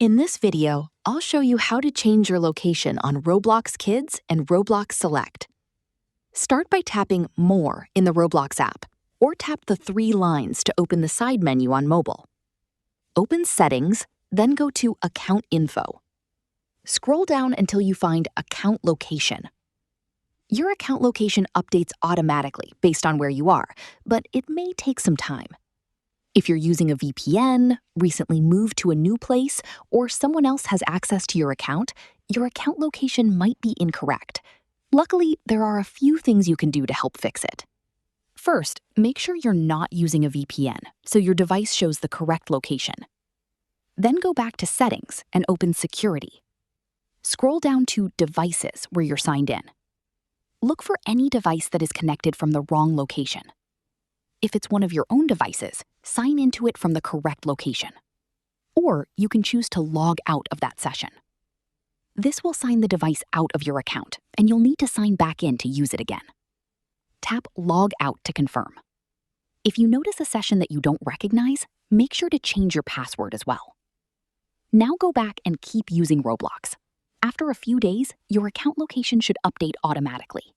In this video, I'll show you how to change your location on Roblox Kids and Roblox Select. Start by tapping More in the Roblox app, or tap the three lines to open the side menu on mobile. Open Settings, then go to Account Info. Scroll down until you find Account Location. Your account location updates automatically based on where you are, but it may take some time. If you're using a VPN, recently moved to a new place, or someone else has access to your account location might be incorrect. Luckily, there are a few things you can do to help fix it. First, make sure you're not using a VPN, so your device shows the correct location. Then go back to Settings and open Security. Scroll down to Devices where you're signed in. Look for any device that is connected from the wrong location. If it's one of your own devices, sign into it from the correct location. Or you can choose to log out of that session. This will sign the device out of your account, and you'll need to sign back in to use it again. Tap Log Out to confirm. If you notice a session that you don't recognize, make sure to change your password as well. Now go back and keep using Roblox. After a few days, your account location should update automatically.